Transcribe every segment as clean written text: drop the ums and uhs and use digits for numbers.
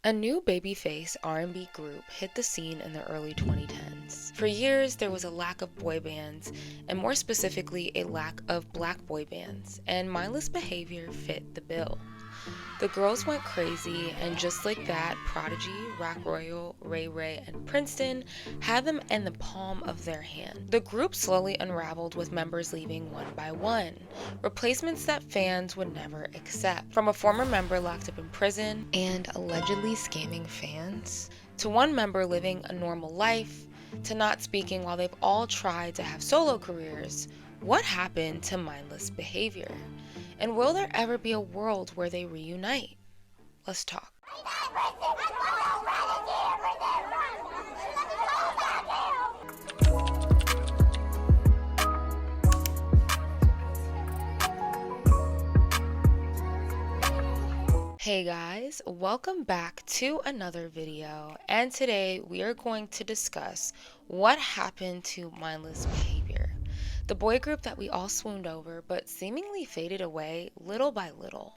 A new babyface R&B group hit the scene in the early 2010s. For years, there was a lack of boy bands, and more specifically, a lack of black boy bands, and Mindless Behavior fit the bill. The girls went crazy, and just like that, Prodigy, Rock Royal, Ray Ray, and Princeton had them in the palm of their hand. The group slowly unraveled with members leaving one by one, replacements that fans would never accept. From a former member locked up in prison and allegedly scamming fans, to one member living a normal life, to not speaking while they've all tried to have solo careers, what happened to Mindless Behavior? And will there ever be a world where they reunite? Let's talk. Hey guys, welcome back to another video, and today we are going to discuss what happened to Mindless Behavior, the boy group that we all swooned over but seemingly faded away little by little.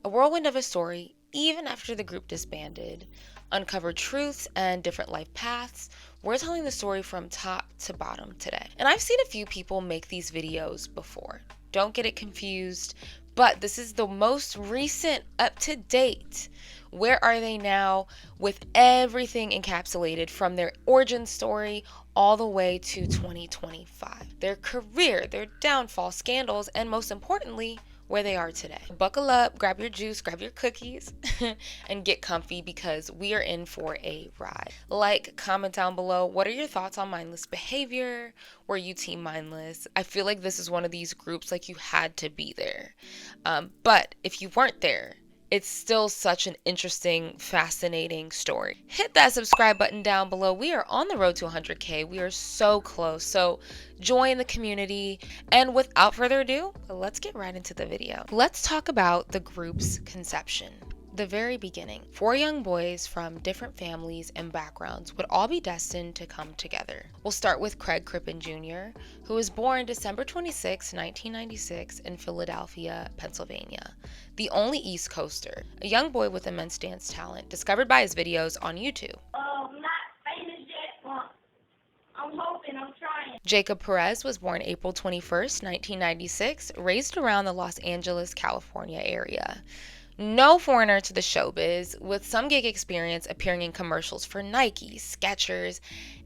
A whirlwind of a story, even after the group disbanded, uncovered truths and different life paths. We're telling the story from top to bottom today. And I've seen a few people make these videos before. Don't get it confused, but this is the most recent, up-to-date. Where are they now, with everything encapsulated from their origin story all the way to 2025. Their career, their downfall, scandals, and most importantly, where they are today. Buckle up, grab your juice, grab your cookies, and get comfy because we are in for a ride. Like, comment down below, what are your thoughts on Mindless Behavior? Were you team Mindless? I feel like this is one of these groups like you had to be there. But if you weren't there, it's still such an interesting, fascinating story. Hit that subscribe button down below. We are on the road to 100K. We are so close. So join the community. And without further ado, let's get right into the video. Let's talk about the group's conception. The very beginning. 4 young boys from different families and backgrounds would all be destined to come together. We'll start with Craig Crippen Jr., who was born December 26, 1996 in Philadelphia, Pennsylvania. The only East Coaster, a young boy with immense dance talent, discovered by his videos on YouTube. I'm not famous yet, but I'm hoping, I'm trying. Jacob Perez was born April 21st, 1996, raised around the Los Angeles, California area. No foreigner to the showbiz, with some gig experience appearing in commercials for Nike, Skechers,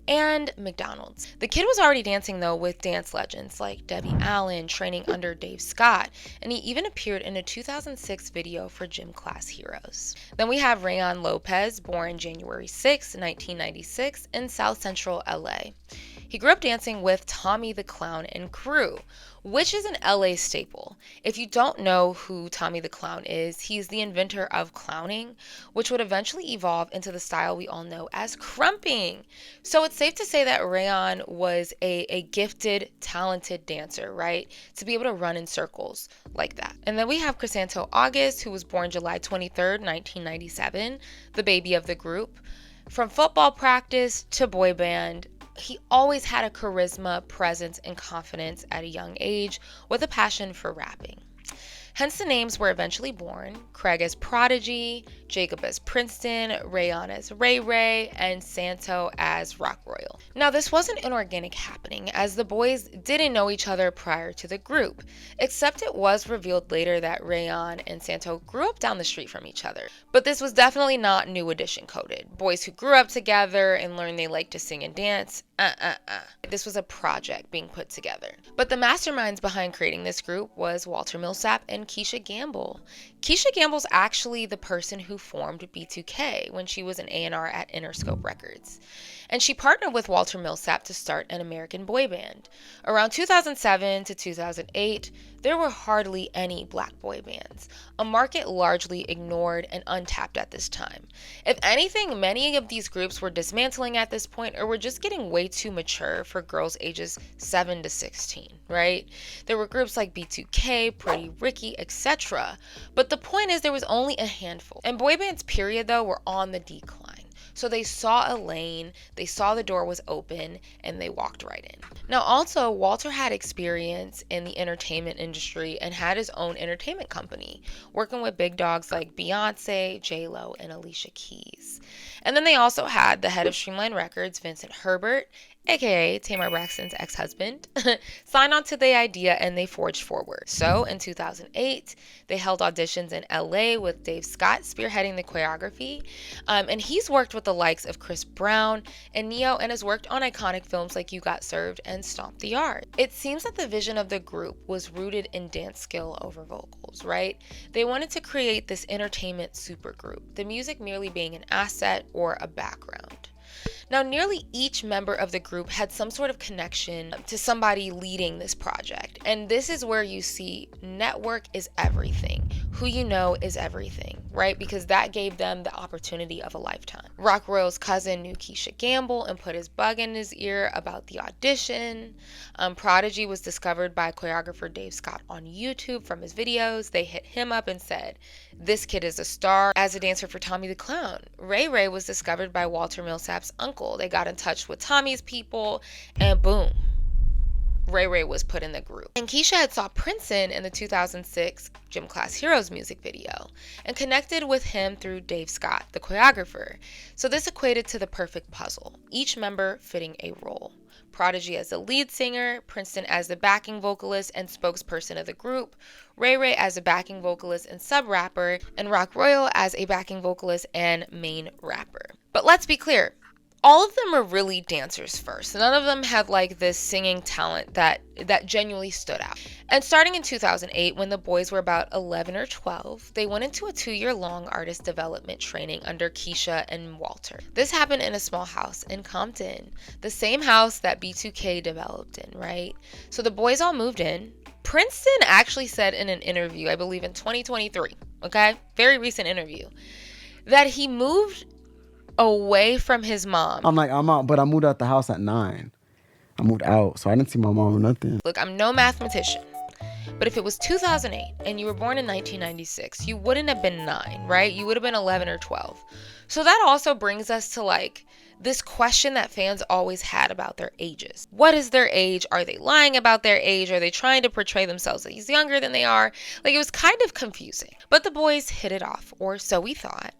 and McDonald's. The kid was already dancing though with dance legends like Debbie Allen, training under Dave Scott, and he even appeared in a 2006 video for Gym Class Heroes. Then we have Rayon Lopez, born January 6, 1996 in South Central LA. He grew up dancing with Tommy the Clown and crew, which is an LA staple. If you don't know who Tommy the Clown is, he's the inventor of clowning, which would eventually evolve into the style we all know as crumping. So it's safe to say that Rayon was a gifted, talented dancer, right? To be able to run in circles like that. And then we have Crisanto August, who was born July 23rd, 1997, the baby of the group. From football practice to boy band, he always had a charisma, presence, and confidence at a young age with a passion for rapping. Hence the names were eventually born: Craig as Prodigy, Jacob as Princeton, Rayon as Ray Ray, and Santo as Rock Royal. Now this wasn't an organic happening, as the boys didn't know each other prior to the group, except it was revealed later that Rayon and Santo grew up down the street from each other. But this was definitely not New Edition coded. Boys who grew up together and learned they liked to sing and dance, This was a project being put together. But the masterminds behind creating this group was Walter Millsap and Keisha Gamble. Keisha Gamble's actually the person who formed B2K when she was an A&R at Interscope Records. And she partnered with Walter Millsap to start an American boy band. Around 2007 to 2008, there were hardly any black boy bands, a market largely ignored and untapped at this time. If anything, many of these groups were dismantling at this point or were just getting way too mature for girls ages 7 to 16, right? There were groups like B2K, Pretty Ricky, etc. But the point is there was only a handful. And boy bands, period, though, were on the decline. So they saw a lane, they saw the door was open, and they walked right in. Now, also, Walter had experience in the entertainment industry and had his own entertainment company, working with big dogs like Beyonce, J-Lo, and Alicia Keys. And then they also had the head of Streamline Records, Vincent Herbert, aka Tamar Braxton's ex-husband, signed on to the idea and they forged forward. So in 2008, they held auditions in LA with Dave Scott spearheading the choreography. And he's worked with the likes of Chris Brown and Neo and has worked on iconic films like You Got Served and Stomp the Yard. It seems that the vision of the group was rooted in dance skill over vocals, right? They wanted to create this entertainment supergroup, the music merely being an asset or a background. Now, nearly each member of the group had some sort of connection to somebody leading this project. And this is where you see network is everything. Who you know is everything, right? Because that gave them the opportunity of a lifetime. Rock Royal's cousin knew Keisha Gamble and put his bug in his ear about the audition. Prodigy was discovered by choreographer Dave Scott on YouTube from his videos. They hit him up and said, "This kid is a star." As a dancer for Tommy the Clown, Ray Ray was discovered by Walter Millsap's uncle. They got in touch with Tommy's people, and boom, Ray Ray was put in the group. And Keisha had saw Princeton in the 2006 Gym Class Heroes music video and connected with him through Dave Scott, the choreographer. So this equated to the perfect puzzle, each member fitting a role. Prodigy as the lead singer, Princeton as the backing vocalist and spokesperson of the group, Ray Ray as a backing vocalist and sub-rapper, and Rock Royal as a backing vocalist and main rapper. But let's be clear, all of them are really dancers first. None of them had like this singing talent that genuinely stood out. And starting in 2008, when the boys were about 11 or 12, they went into a 2-year-long artist development training under Keisha and Walter. This happened in a small house in Compton, the same house that B2K developed in, right? So the boys all moved in. Princeton actually said in an interview, I believe in 2023, okay, very recent interview, that he moved away from his mom. I'm out, but I moved out the house at 9. I moved out, so I didn't see my mom or nothing. Look, I'm no mathematician, but if it was 2008 and you were born in 1996, you wouldn't have been 9, right? You would have been 11 or 12. So that also brings us to like this question that fans always had about their ages. What is their age? Are they lying about their age? Are they trying to portray themselves as younger than they are? Like, it was kind of confusing. But the boys hit it off, or so we thought.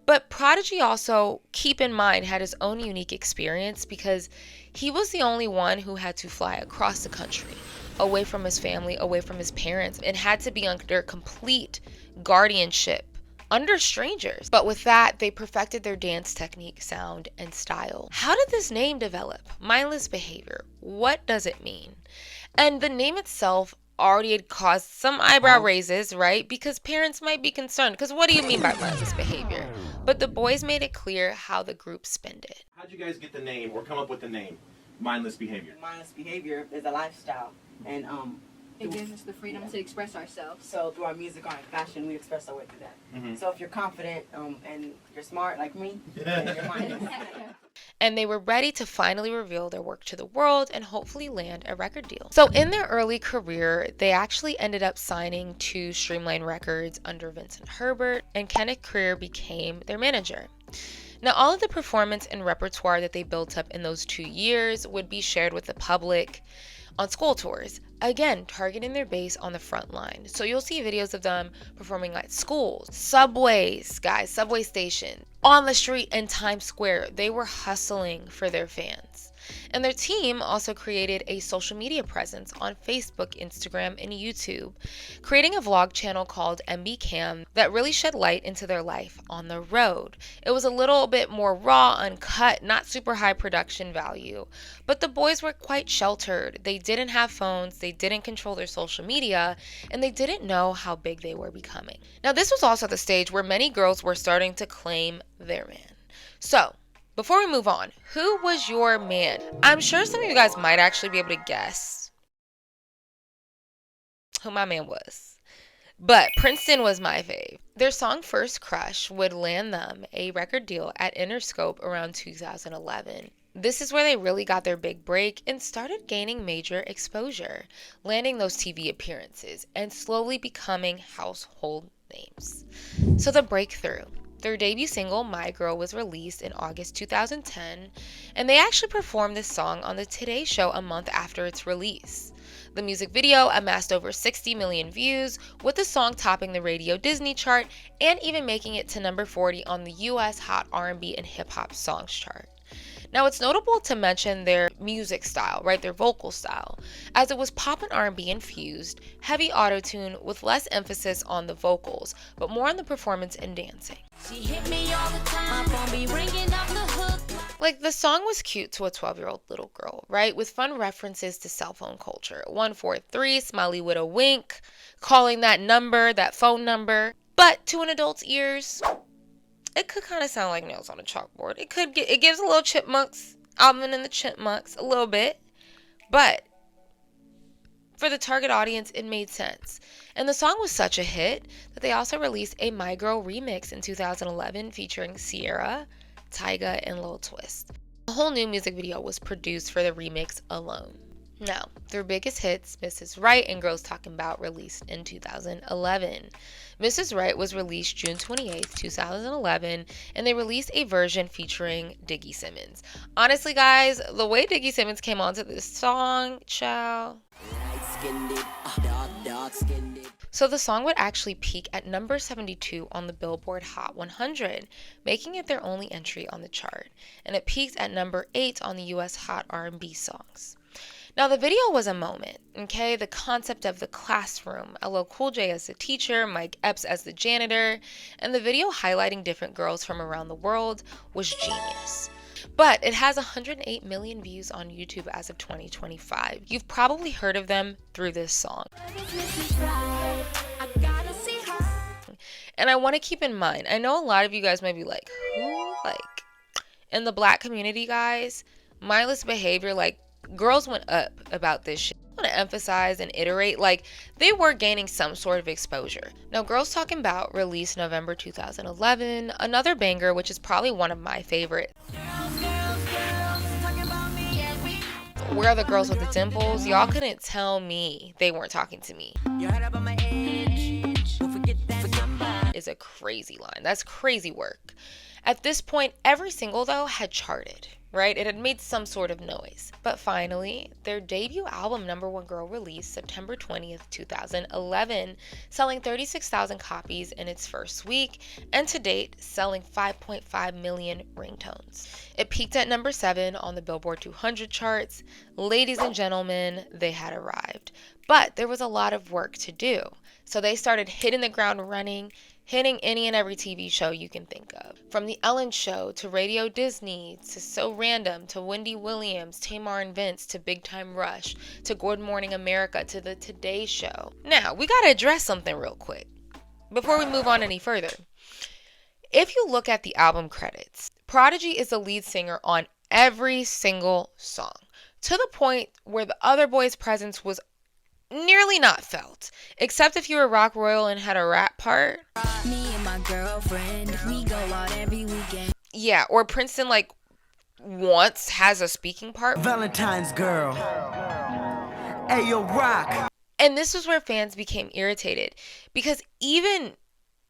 But Prodigy also, keep in mind, had his own unique experience because he was the only one who had to fly across the country, away from his family, away from his parents, and had to be under complete guardianship, under strangers. But with that, they perfected their dance technique, sound, and style. How did this name develop? Mindless behavior. What does it mean? And the name itself already had caused some eyebrow raises, right? Because parents might be concerned. Because what do you mean by mindless behavior? But the boys made it clear how the group spinned it. How'd you guys get the name or come up with the name, Mindless Behavior? Mindless behavior is a lifestyle, and it gives us the freedom to express ourselves. so through our music, art, and fashion, we express our way through that. Mhm. So if you're confident and you're smart like me, then you're mindless. And they were ready to finally reveal their work to the world and hopefully land a record deal. So in their early career, they actually ended up signing to Streamline Records under Vincent Herbert, and Kenneth Creer became their manager. Now, all of the performance and repertoire that they built up in those 2 years would be shared with the public on school tours, again targeting their base on the front line. So you'll see videos of them performing at schools, subways, guys, subway stations, on the street in Times Square. They were hustling for their fans. And their team also created a social media presence on Facebook, Instagram, and YouTube, creating a vlog channel called MB Cam that really shed light into their life on the road. It was a little bit more raw, uncut, not super high production value, but the boys were quite sheltered. They didn't have phones, they didn't control their social media, and they didn't know how big they were becoming. Now, this was also the stage where many girls were starting to claim their man. So, before we move on, who was your man? I'm sure some of you guys might actually be able to guess who my man was. But Princeton was my fave. Their song First Crush would land them a record deal at Interscope around 2011. This is where they really got their big break and started gaining major exposure, landing those TV appearances and slowly becoming household names. So the breakthrough. Their debut single, My Girl, was released in August 2010, and they actually performed this song on the Today Show a month after its release. The music video amassed over 60 million views, with the song topping the Radio Disney chart and even making it to number 40 on the US Hot R&B and Hip Hop Songs chart. Now, it's notable to mention their music style, right, their vocal style, as it was pop and R&B infused, heavy autotune with less emphasis on the vocals, but more on the performance and dancing. She hit me all the time, my phone be ringing off the hook. Like, the song was cute to a 12-year-old little girl, right, with fun references to cell phone culture. 143, smiley with a wink, calling that number, that phone number. But to an adult's ears, it could kind of sound like nails on a chalkboard. It gives a little Chipmunks, Alvin and the Chipmunks, a little bit. But for the target audience, it made sense. And the song was such a hit that they also released a My Girl remix in 2011 featuring Sierra, Tyga, and Lil Twist. A whole new music video was produced for the remix alone. Now, their biggest hits, Mrs. Right and Girls Talking About, released in 2011. Mrs. Right was released June 28, 2011, and they released a version featuring Diggy Simmons. Honestly, guys, the way Diggy Simmons came onto this song, child. So the song would actually peak at number 72 on the Billboard Hot 100, making it their only entry on the chart, and it peaked at number 8 on the US Hot R&B Songs. Now, the video was a moment, okay? The concept of the classroom, LL Cool J as the teacher, Mike Epps as the janitor, and the video highlighting different girls from around the world was genius. But it has 108 million views on YouTube as of 2025. You've probably heard of them through this song. And I want to keep in mind, I know a lot of you guys might be like, who? Like, in the black community, guys, mindless behavior, like, girls went up about this shit. I want to emphasize and iterate, like, they were gaining some sort of exposure. Now, Girls Talking About released November 2011, another banger, which is probably one of my favorites. Where are the girls with the dimples? Y'all couldn't tell me they weren't talking to me. Is a crazy line. That's crazy work. At this point, every single, though, had charted, right? It had made some sort of noise. But finally, their debut album, Number One Girl, released September 20th, 2011, selling 36,000 copies in its first week, and to date, selling 5.5 million ringtones. It peaked at number 7 on the Billboard 200 charts. Ladies and gentlemen, they had arrived. But there was a lot of work to do. So they started hitting the ground running, hitting any and every TV show you can think of. From The Ellen Show to Radio Disney to So Random to Wendy Williams, Tamar and Vince to Big Time Rush to Good Morning America to The Today Show. Now, we gotta address something real quick before we move on any further. If you look at the album credits, Prodigy is the lead singer on every single song, to the point where the other boys' presence was nearly not felt, except if you were Rock Royal and had a rap part. Me and my girlfriend, we go out every weekend. Yeah, or Princeton, like, once has a speaking part. Valentine's girl. Hey, yo, Rock. And this was where fans became irritated, because even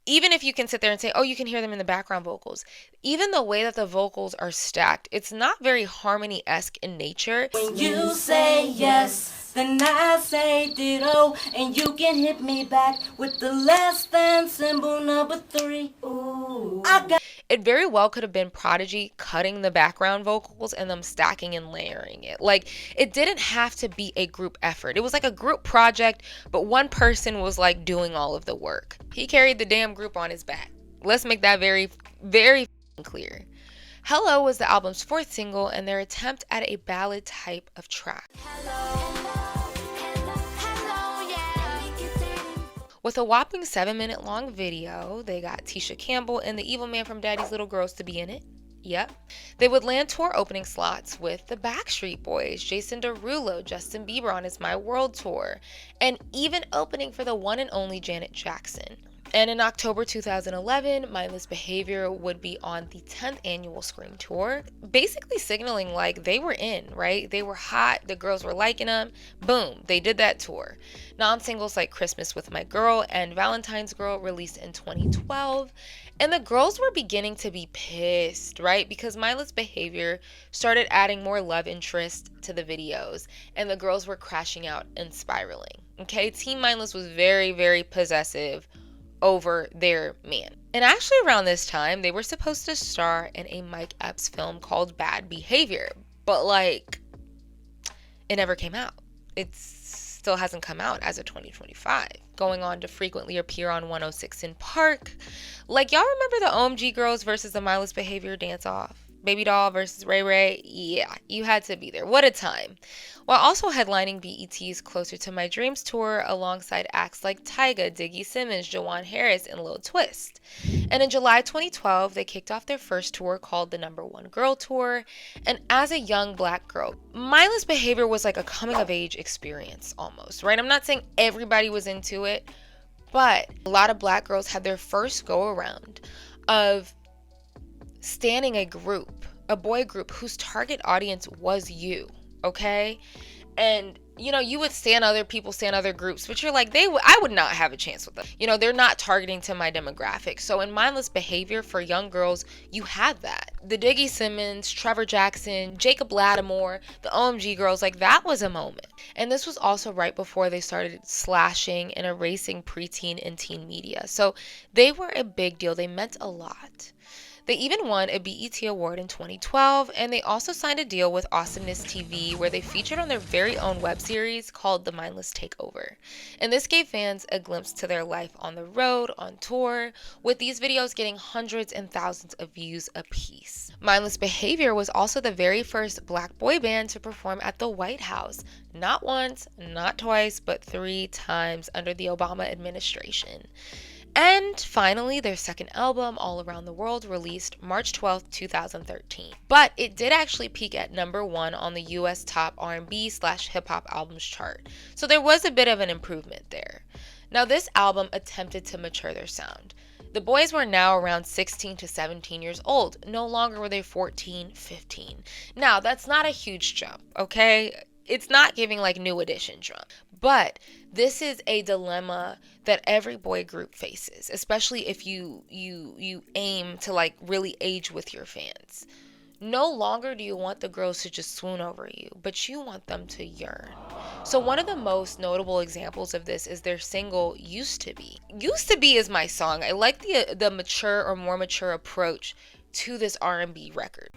if you can sit there and say, oh, you can hear them in the background vocals, even the way that the vocals are stacked, it's not very harmony-esque in nature. When you say yes, then I say ditto, and you can hit me back with the less than symbol number 3. Ooh, It very well could have been Prodigy cutting the background vocals and them stacking and layering it. Like, it didn't have to be a group effort. It was like a group project, but one person was like doing all of the work. He carried the damn group on his back. Let's make that very, very clear. Hello was the album's 4th single and their attempt at a ballad type of track. With a whopping 7-minute long video, they got Tisha Campbell and the evil man from Daddy's Little Girls to be in it. Yep. They would land tour opening slots with the Backstreet Boys, Jason Derulo, Justin Bieber on his My World tour, and even opening for the one and only Janet Jackson. And in October 2011, Mindless Behavior would be on the 10th annual Scream Tour, basically signaling like they were in, right? They were hot, the girls were liking them. Boom, they did that tour. Non-singles like Christmas with My Girl and Valentine's Girl released in 2012. And the girls were beginning to be pissed, right? Because Mindless Behavior started adding more love interest to the videos, and the girls were crashing out and spiraling. Okay, Team Mindless was very, very possessive over their man. And actually around this time, they were supposed to star in a Mike Epps film called Bad Behavior, but like it never came out. It still hasn't come out as of 2025. Going on to frequently appear on 106 in Park. Like, y'all remember the OMG Girls versus the Mindless Behavior dance off? Baby Doll versus Ray Ray? Yeah, you had to be there. What a time. While also headlining BET's Closer to My Dreams tour alongside acts like Tyga, Diggy Simmons, Jawan Harris, and Lil Twist. And in July 2012, they kicked off their first tour called the Number One Girl Tour. And as a young black girl, Mindless Behavior was like a coming of age experience almost, right? I'm not saying everybody was into it, but a lot of black girls had their first go around of standing a group, a boy group whose target audience was you, okay? And you know, you would stand other people, stand other groups, but you're like, I would not have a chance with them. You know, they're not targeting to my demographic. So in Mindless Behavior for young girls, you had that. The Diggy Simmons, Trevor Jackson, Jacob Lattimore, the OMG Girls, like that was a moment. And this was also right before they started slashing and erasing preteen and teen media. So they were a big deal. They meant a lot. They even won a BET Award in 2012, and they also signed a deal with Awesomeness TV where they featured on their very own web series called The Mindless Takeover. And this gave fans a glimpse to their life on the road, on tour, with these videos getting hundreds and thousands of views apiece. Mindless Behavior was also the very first black boy band to perform at the White House. Not once, not twice, but 3 times under the Obama administration. And finally, their second album, All Around the World, released March 12, 2013. But it did actually peak at number 1 on the US top R&B/hip-hop albums chart. So there was a bit of an improvement there. Now, this album attempted to mature their sound. The boys were now around 16 to 17 years old. No longer were they 14, 15. Now, that's not a huge jump, okay? It's not giving like New Edition jump. But this is a dilemma that every boy group faces, especially if you aim to like really age with your fans. No longer do you want the girls to just swoon over you, but you want them to yearn. So one of the most notable examples of this is their single Used to Be. Used to Be is my song. I like the mature or more mature approach to this R&B record.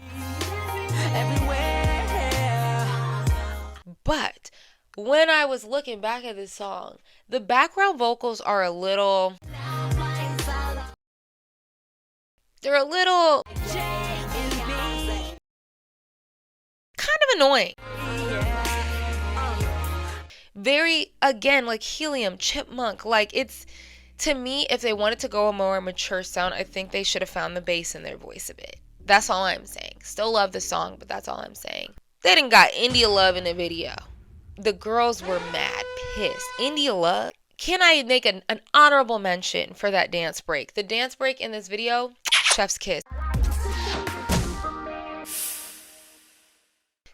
But when I was looking back at this song, the background vocals are a little... They're a little... kind of annoying. Very, again, like Helium, Chipmunk. Like, it's... To me, if they wanted to go a more mature sound, I think they should have found the bass in their voice a bit. That's all I'm saying. Still love the song, but that's all I'm saying. They didn't got India Love in the video. The girls were mad pissed. India Love. Can I make an honorable mention for that dance break? The dance break in this video, chef's kiss.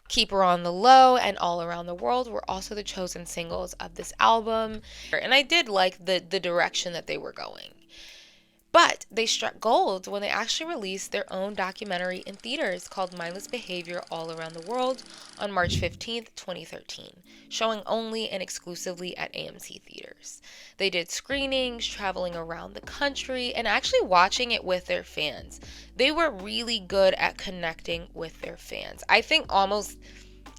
Keep Her on the Low and All Around the World were also the chosen singles of this album. And I did like the direction that they were going. But they struck gold when they actually released their own documentary in theaters called Mindless Behavior All Around the World on March 15th, 2013, showing only and exclusively at AMC theaters. They did screenings, traveling around the country, and actually watching it with their fans. They were really good at connecting with their fans. I think almost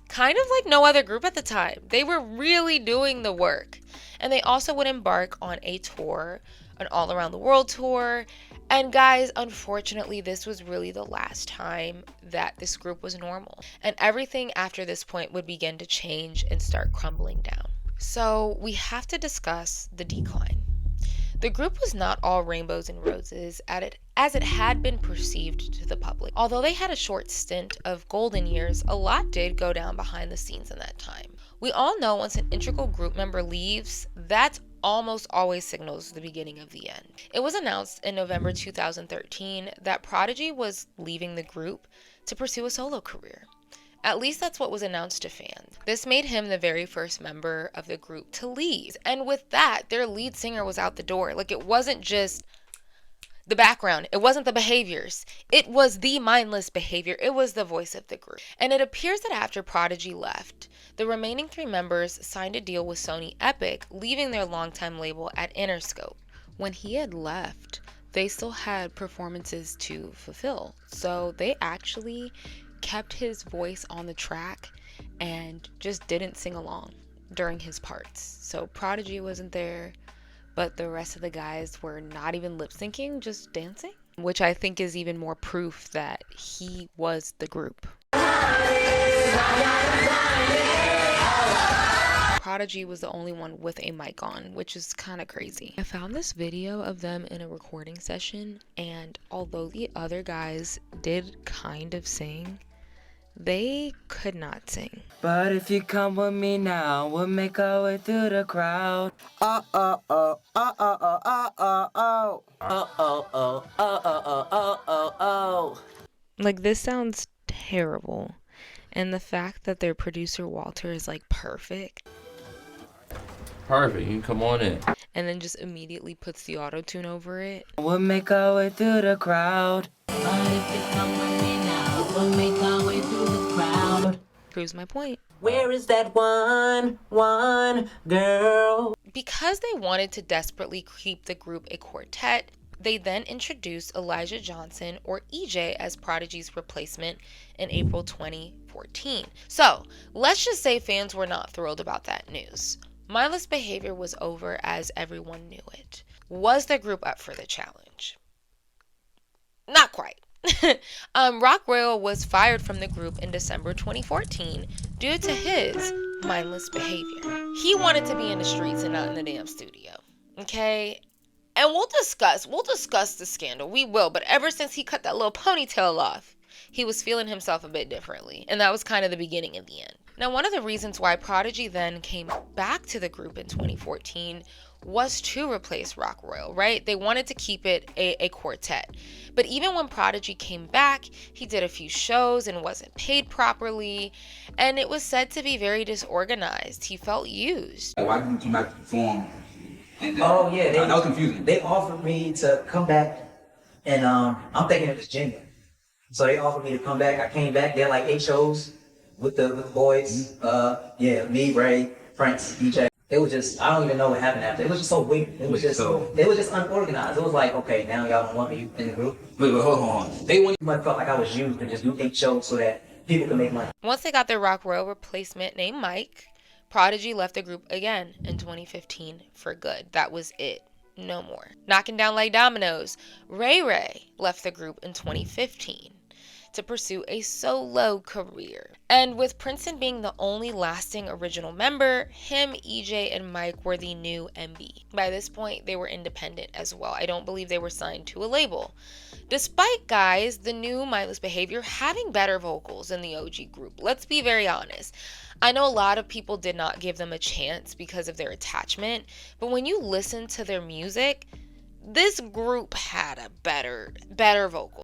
kind of like no other group at the time. They were really doing the work. And they also would embark on a tour, an all around the world tour. And guys, unfortunately, this was really the last time that this group was normal. And everything after this point would begin to change and start crumbling down. So we have to discuss the decline. The group was not all rainbows and roses as it had been perceived to the public. Although they had a short stint of golden years, a lot did go down behind the scenes in that time. We all know once an integral group member leaves, that's almost always signals the beginning of the end. It was announced in November 2013 that Prodigy was leaving the group to pursue a solo career. At least that's what was announced to fans. This made him the very first member of the group to leave. And with that, their lead singer was out the door. Like, it wasn't just the background. It wasn't the behaviors. It was the mindless behavior. It was the voice of the group. And it appears that after Prodigy left, the remaining 3 members signed a deal with Sony Epic, leaving their longtime label at Interscope. When he had left, they still had performances to fulfill. So they actually kept his voice on the track and just didn't sing along during his parts. So Prodigy wasn't there, but the rest of the guys were not even lip syncing, just dancing, which I think is even more proof that he was the group. Prodigy was the only one with a mic on, which is kind of crazy. I found this video of them in a recording session, and although the other guys did kind of sing, they could not sing. But if you come with me now, we'll make our way through the crowd. Like, this sounds terrible. And the fact that their producer Walter is like perfect. Perfect, you can come on in. And then just immediately puts the auto-tune over it. We'll make our way through the crowd. But if you come with me now, we'll make our way through the crowd. Proves my point. Where is that one girl? Because they wanted to desperately keep the group a quartet, they then introduced Elijah Johnson, or EJ, as Prodigy's replacement in April 2014. So, let's just say fans were not thrilled about that news. Mindless behavior was over as everyone knew it. Was the group up for the challenge? Not quite. Rock Royal was fired from the group in December 2014 due to his mindless behavior. He wanted to be in the streets and not in the damn studio. Okay? And we'll discuss the scandal. We will. But ever since he cut that little ponytail off, he was feeling himself a bit differently. And that was kind of the beginning of the end. Now, one of the reasons why Prodigy then came back to the group in 2014 was to replace Rock Royal, right? They wanted to keep it a quartet. But even when Prodigy came back, he did a few shows and wasn't paid properly. And it was said to be very disorganized. He felt used. Why didn't you come back to perform? Oh yeah, that was confusing. They offered me to come back, and I'm thinking it was genuine. So they offered me to come back. I came back. There like 8 shows with the boys. Me, Ray, Prince, DJ. It was just, I don't even know what happened after. It was just so weird. It was just unorganized. It was like, okay, now y'all don't want me in the group. Wait, hold on. They want I felt like I was used to just do 8 shows so that people could make money. Once they got their Rock Royal replacement named Mike, Prodigy left the group again in 2015 for good. That was it. No more. Knocking down like dominoes, Ray Ray left the group in 2015 to pursue a solo career. And with Princeton being the only lasting original member, him, EJ, and Mike were the new MB. By this point, they were independent as well. I don't believe they were signed to a label. Despite, guys, the new Mindless behavior having better vocals than the OG group. Let's be very honest. I know a lot of people did not give them a chance because of their attachment, but when you listen to their music, this group had a better vocal.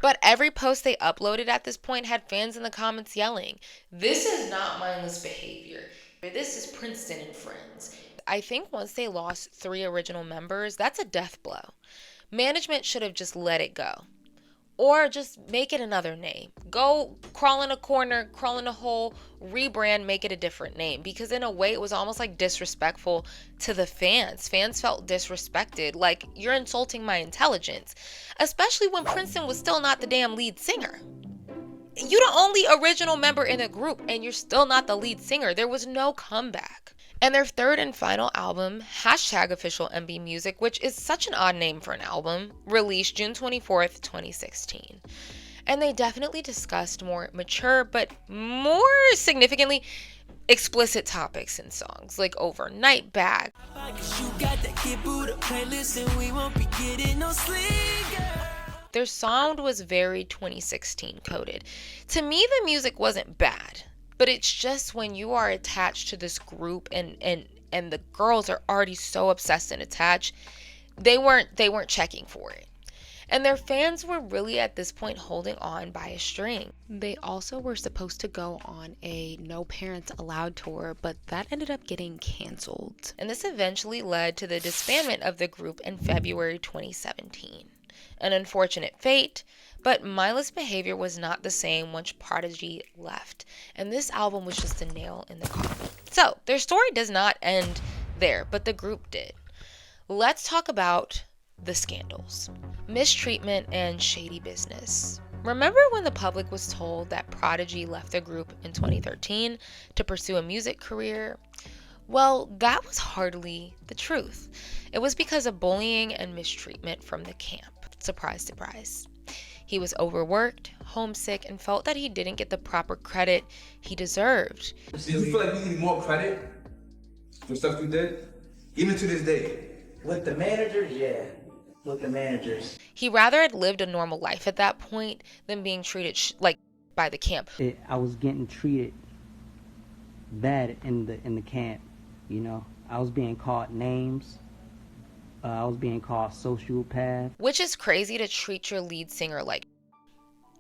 But every post they uploaded at this point had fans in the comments yelling, "This is not mindless behavior. This is Princeton and Friends." I think once they lost 3 original members, that's a death blow. Management should have just let it go. Or just make it another name. Go crawl in a corner, crawl in a hole, rebrand, make it a different name. Because in a way, it was almost like disrespectful to the fans. Fans felt disrespected, like you're insulting my intelligence. Especially when Princeton was still not the damn lead singer. You're the only original member in the group and you're still not the lead singer. There was no comeback. And their third and final album, #officialMB Music, which is such an odd name for an album, released June 24th, 2016. And they definitely discussed more mature, but more significantly, explicit topics in songs, like Overnight Bag. Their sound was very 2016 coded. To me, the music wasn't bad, but it's just when you are attached to this group and the girls are already so obsessed and attached, they weren't checking for it. And their fans were really at this point holding on by a string. They also were supposed to go on a No Parents Allowed tour, but that ended up getting canceled. And this eventually led to the disbandment of the group in February 2017. An unfortunate fate, but Mindless behavior was not the same once Prodigy left, and this album was just a nail in the coffin. So, their story does not end there, but the group did. Let's talk about the scandals, mistreatment, and shady business. Remember when the public was told that Prodigy left the group in 2013 to pursue a music career? Well, that was hardly the truth. It was because of bullying and mistreatment from the camp. Surprise, surprise. He was overworked, homesick, and felt that he didn't get the proper credit he deserved. Do you feel like you need more credit for stuff you did? Even to this day? With the managers, yeah. With the managers. He rather had lived a normal life at that point than being treated like by the camp. I was getting treated bad in the camp, you know. I was being called names. I was being called sociopath. Which is crazy to treat your lead singer like.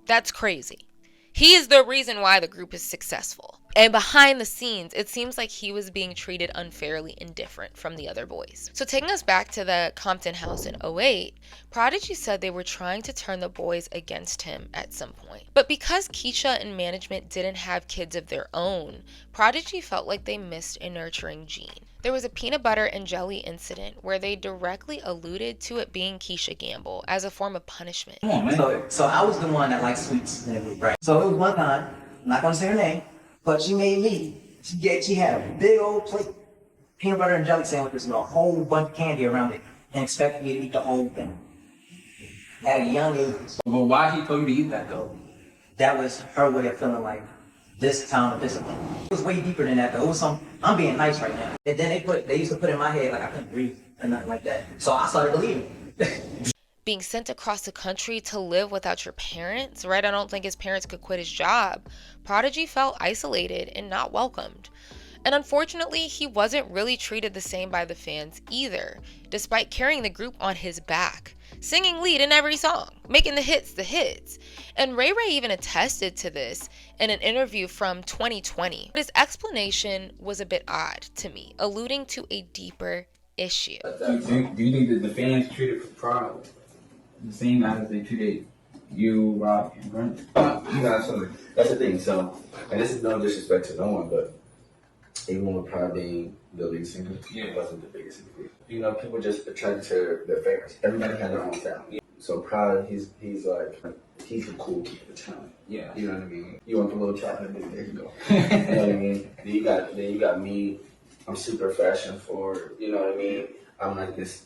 That's crazy. He is the reason why the group is successful. And behind the scenes, it seems like he was being treated unfairly and different from the other boys. So taking us back to the Compton house in '08, Prodigy said they were trying to turn the boys against him at some point. But because Keisha and management didn't have kids of their own, Prodigy felt like they missed a nurturing gene. There was a peanut butter and jelly incident where they directly alluded to it being Keisha Gamble as a form of punishment. Come on, man. So I was the one that liked sweets in the group, right? So it was one time, I'm not gonna say her name, but she made me. She had a big old plate, peanut butter and jelly sandwiches with a whole bunch of candy around it, and expected me to eat the whole thing. At a young age. But why he told you to eat that though? That was her way of feeling like this town of discipline. It was way deeper than that though. It was I'm being nice right now. And then they used to put in my head like I couldn't breathe or nothing like that. So I started believing. Being sent across the country to live without your parents, right? I don't think his parents could quit his job. Prodigy felt isolated and not welcomed. And unfortunately, he wasn't really treated the same by the fans either, despite carrying the group on his back, singing lead in every song, making the hits. And Ray Ray even attested to this in an interview from 2020. His explanation was a bit odd to me, alluding to a deeper issue. Do you think that the fans treated Pride the same as they treated you, Rob, and Brent? You know, so that's the thing. So, and this is no disrespect to no one, but even with Pride being the lead singer, it wasn't the biggest in the group. You know, people just attracted to their favorites. Everybody had their own style. So Pride, he's the cool kid of the town. Yeah. You know what I mean? You want the little chocolate, there you go. You know what I mean? Then you got me. I'm super fashion forward. You know what I mean? I'm like this.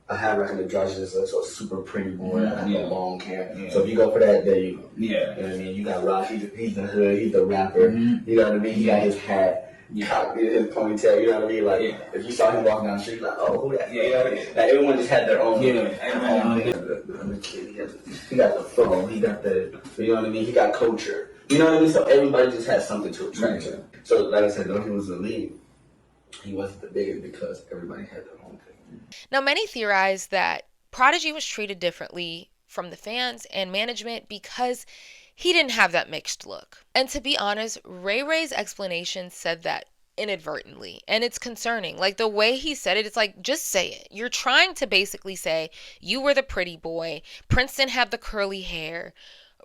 I have like an androgynous look, so a super pretty boy. I have a long hair. Yeah. So if you go for that, there you go. Yeah. You know what I mean? You got Rock. He's the hood. He's the rapper. Mm-hmm. You know what I mean? He got his hat. Cocked in his ponytail, you know what I mean? Like, if you saw him walking down the street, like, oh, who that? You know what I mean? Like, everyone just had their own. Yeah. The kid, he got the phone, he got the, you know what I mean? He got culture. You know what I mean? So everybody just had something to attract him. So, like I said, though he was the lead, he wasn't the biggest because everybody had their own thing. Now, many theorize that Prodigy was treated differently from the fans and management because he didn't have that mixed look. And to be honest, Ray Ray's explanation said that inadvertently. And it's concerning. Like the way he said it, it's like, just say it. You're trying to basically say, you were the pretty boy. Princeton had the curly hair.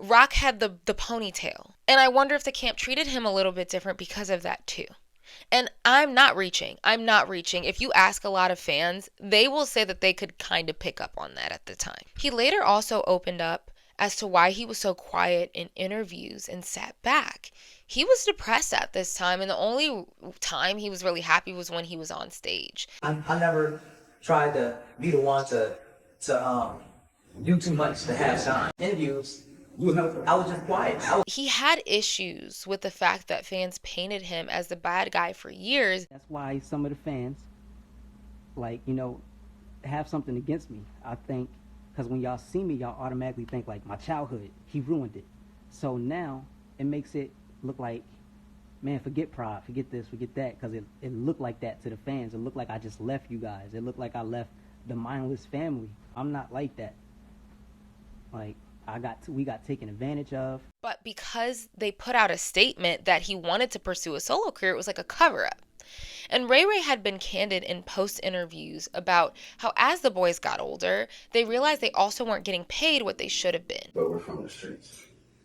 Rock had the ponytail. And I wonder if the camp treated him a little bit different because of that too. And I'm not reaching. If you ask a lot of fans, they will say that they could kind of pick up on that at the time. He later also opened up as to why he was so quiet in interviews and sat back. He was depressed at this time, and the only time he was really happy was when he was on stage. I never tried to be the one to do too much to have shine. Interviews, I was just quiet. He had issues with the fact that fans painted him as the bad guy for years. That's why some of the fans, like, you know, have something against me. I think Because when y'all see me, y'all automatically think like my childhood, he ruined it. So now it makes it look like, man, forget Pride, forget this, forget that, because it looked like that to the fans. It looked like I just left you guys. It looked like I left the Mindless family. I'm not like that. Like, we got taken advantage of. But because they put out a statement that he wanted to pursue a solo career, it was like a cover-up. And Ray Ray had been candid in post interviews about how as the boys got older, they realized they also weren't getting paid what they should have been. But we're from the streets.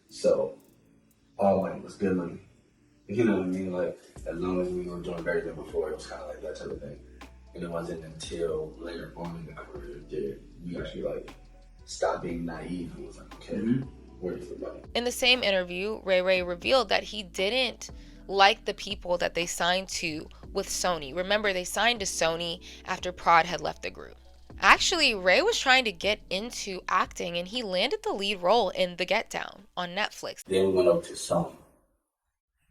So all money was good money. You know what I mean? Like, as long as we were doing better than before, it was kind of like that type of thing. And it wasn't until later on in the career that we actually, like, stopped being naive and was like, okay, where's the money? In the same interview, Ray Ray revealed that he didn't like the people that they signed to with Sony. Remember, they signed to Sony after Prod had left the group. Actually, Ray was trying to get into acting, and he landed the lead role in The Get Down on Netflix. Then we went over to Sony.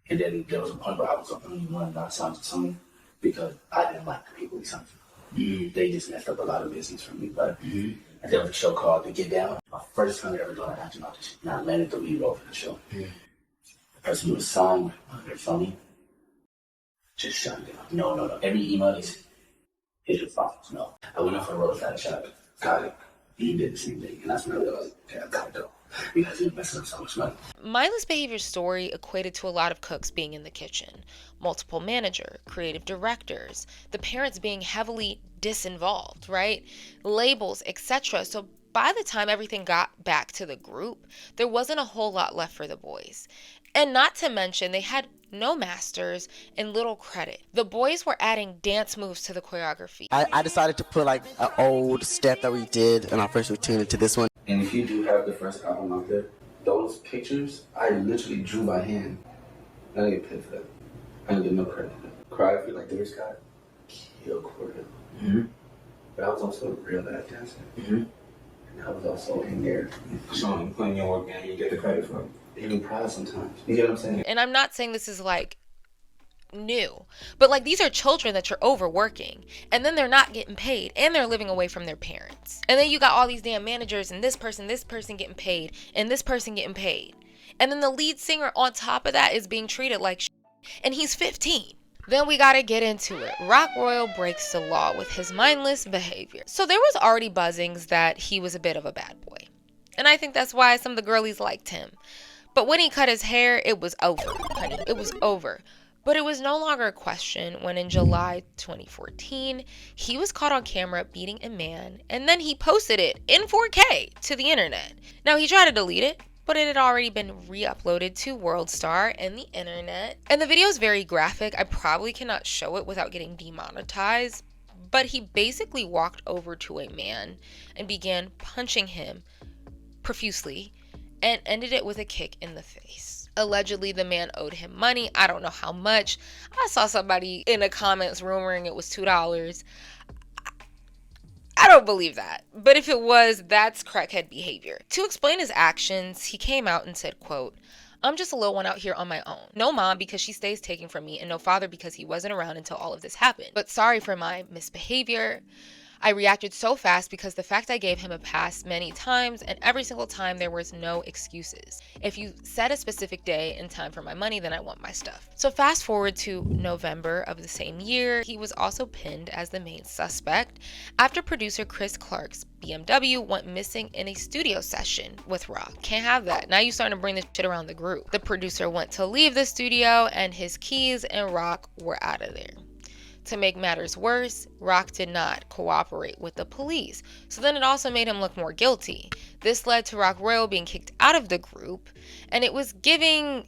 And then there was a point where I was the only one not signed to Sony because I didn't like the people we signed to. They just messed up a lot of business for me. But there was a show called The Get Down. My first time ever doing an acting audition. And I landed the lead role for the show. The person who was signed under Sony just shut it down. No. Every email is, here's your files. No. I went up for the roadside shot, got it. He did the same thing. And that's when I realized, okay, I got to go. Because he was messing up so much money. Mindless behavior story equated to a lot of cooks being in the kitchen, multiple manager, creative directors, the parents being heavily disinvolved, right? Labels, etc. So by the time everything got back to the group, there wasn't a whole lot left for the boys. And not to mention, they had no masters and little credit. The boys were adding dance moves to the choreography. I decided to put like an old step that we did in our first routine into this one. And if you do have the first album out there, those pictures, I literally drew by hand. I didn't get paid for that. I didn't get no credit for that. Cry for like the rich guy, kill choreo. But I was also a real bad dancer. And I was also in there showing, putting your work in, you get the credit for it. They need pride sometimes. You get what I'm saying? And I'm not saying this is like new, but like these are children that you're overworking, and then they're not getting paid, and they're living away from their parents. And then you got all these damn managers, and this person getting paid, and this person getting paid. And then the lead singer on top of that is being treated like shit, and he's 15. Then we gotta get into it. Rock Royal breaks the law with his mindless behavior. So there was already buzzings that he was a bit of a bad boy. And I think that's why some of the girlies liked him. But when he cut his hair, it was over, honey. It was over. But it was no longer a question when in July 2014, he was caught on camera beating a man, and then he posted it in 4K to the internet. Now, he tried to delete it, but it had already been re-uploaded to WorldStar and the internet. And the video is very graphic. I probably cannot show it without getting demonetized, but he basically walked over to a man and began punching him profusely and ended it with a kick in the face. Allegedly, the man owed him money. I don't know how much. I saw somebody in the comments rumoring it was $2. I don't believe that. But if it was, that's crackhead behavior. To explain his actions, he came out and said, quote, "I'm just a little one out here on my own. No mom because she stays taking from me, and no father because he wasn't around until all of this happened. But sorry for my misbehavior. I reacted so fast because the fact I gave him a pass many times, and every single time there was no excuses. If you set a specific day and time for my money, then I want my stuff." So fast forward to November of the same year, he was also pinned as the main suspect after producer Chris Clark's BMW went missing in a studio session with Rock. Can't have that. Now you starting to bring this shit around the group. The producer went to leave the studio and his keys and Rock were out of there. To make matters worse, Rock did not cooperate with the police, so then it also made him look more guilty. This led to Rock Royal being kicked out of the group, and it was giving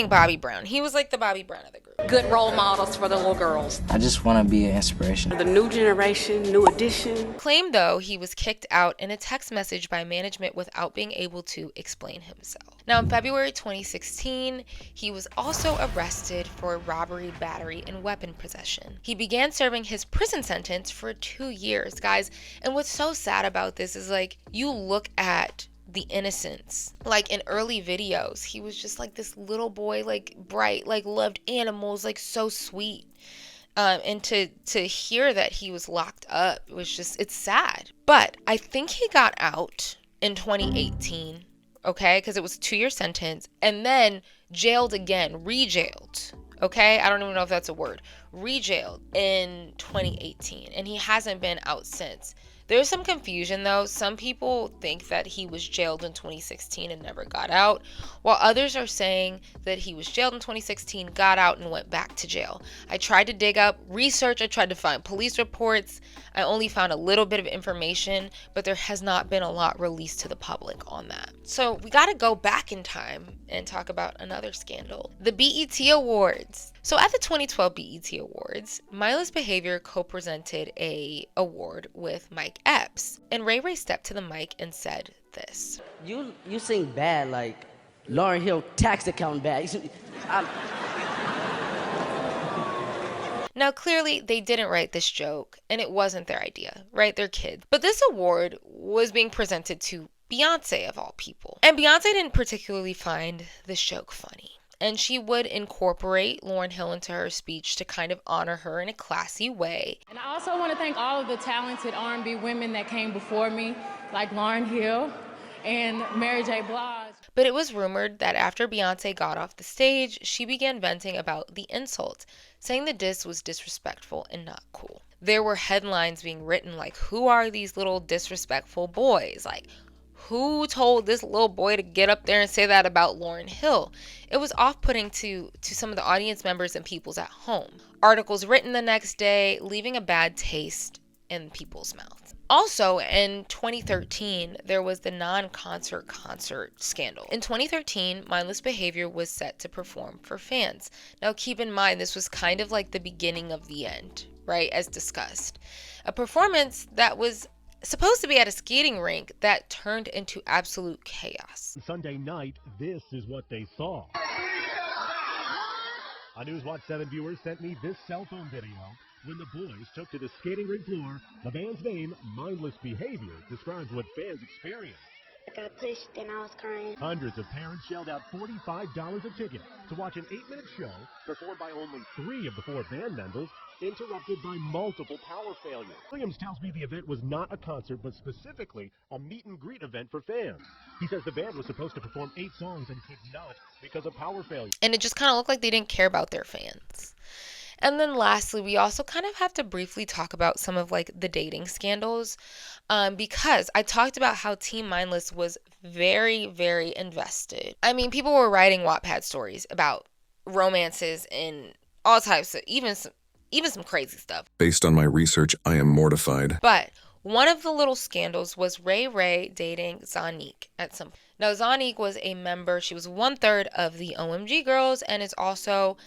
Bobby Brown. He was like the Bobby Brown of the group. Good role models for the little girls. I just want to be an inspiration. The new generation, new edition. Claimed, though, he was kicked out in a text message by management without being able to explain himself. Now, in February 2016, he was also arrested for robbery, battery, and weapon possession. He began serving his prison sentence for 2 years, guys. And what's so sad about this is, like, you look at the innocence. Like in early videos, he was just like this little boy, like bright, like loved animals, like so sweet. And to hear that he was locked up was just, it's sad. But I think he got out in 2018, okay? Because it was a 2-year sentence, and then jailed again, re-jailed, okay? I don't even know if that's a word. Re-jailed in 2018, and he hasn't been out since. There's some confusion though. Some people think that he was jailed in 2016 and never got out, while others are saying that he was jailed in 2016, got out, and went back to jail. I tried to dig up research, I tried to find police reports. I only found a little bit of information, but there has not been a lot released to the public on that. So we got to go back in time and talk about another scandal, the BET Awards. So at the 2012 BET Awards, Mindless Behavior co-presented a award with Mike Epps, and Ray Ray stepped to the mic and said this. You sing bad like Lauryn Hill tax account bad. Now, clearly, they didn't write this joke, and it wasn't their idea, right? They're kids. But this award was being presented to Beyonce, of all people. And Beyonce didn't particularly find this joke funny. And she would incorporate Lauryn Hill into her speech to kind of honor her in a classy way. And I also want to thank all of the talented R&B women that came before me, like Lauryn Hill and Mary J. Blige. But it was rumored that after Beyonce got off the stage, she began venting about the insult, saying the diss was disrespectful and not cool. There were headlines being written like, who are these little disrespectful boys? Like, who told this little boy to get up there and say that about Lauryn Hill? It was off-putting to some of the audience members and people's at home. Articles written the next day, leaving a bad taste in people's mouths. Also, in 2013, there was the non-concert concert scandal. In 2013, Mindless Behavior was set to perform for fans. Now, keep in mind, this was kind of like the beginning of the end, right, as discussed. A performance that was supposed to be at a skating rink that turned into absolute chaos. Sunday night, this is what they saw. A Newswatch 7 viewer sent me this cell phone video when the boys took to the skating rink floor. The band's name, Mindless Behavior, describes what fans experienced. I got pushed and I was crying. Hundreds of parents shelled out $45 a ticket to watch an 8-minute show performed by only 3 of the 4 band members, interrupted by multiple power failures. Williams tells me the event was not a concert, but specifically a meet and greet event for fans. He says the band was supposed to perform 8 songs and could not because of power failure. And it just kind of looked like they didn't care about their fans. And then lastly, we also kind of have to briefly talk about some of like the dating scandals, because I talked about how Team Mindless was very, very invested. I mean, people were writing Wattpad stories about romances and all types of, even some crazy stuff. Based on my research, I am mortified. But one of the little scandals was Ray Ray dating Zanique at some point. Now, Zanique was a member, she was 1/3 of the OMG Girls, and is also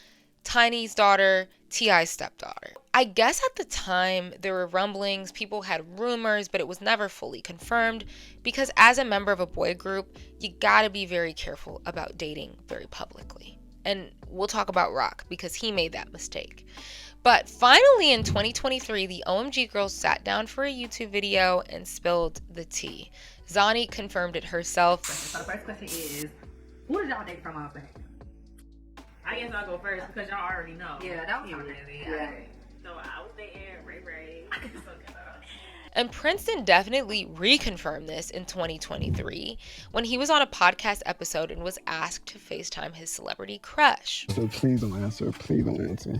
Tiny's daughter, T.I.'s stepdaughter. I guess at the time there were rumblings, people had rumors, but it was never fully confirmed, because as a member of a boy group, you gotta be very careful about dating very publicly. And we'll talk about Rock, because he made that mistake. But finally in 2023, the OMG Girls sat down for a YouTube video and spilled the tea. Zani confirmed it herself. So the first question is, who did y'all date from all that? I guess I'll go first because y'all already know. Yeah, that was crazy. Yeah. So I was dating Ray Ray. And Princeton definitely reconfirmed this in 2023 when he was on a podcast episode and was asked to FaceTime his celebrity crush. So please don't answer. Please don't answer.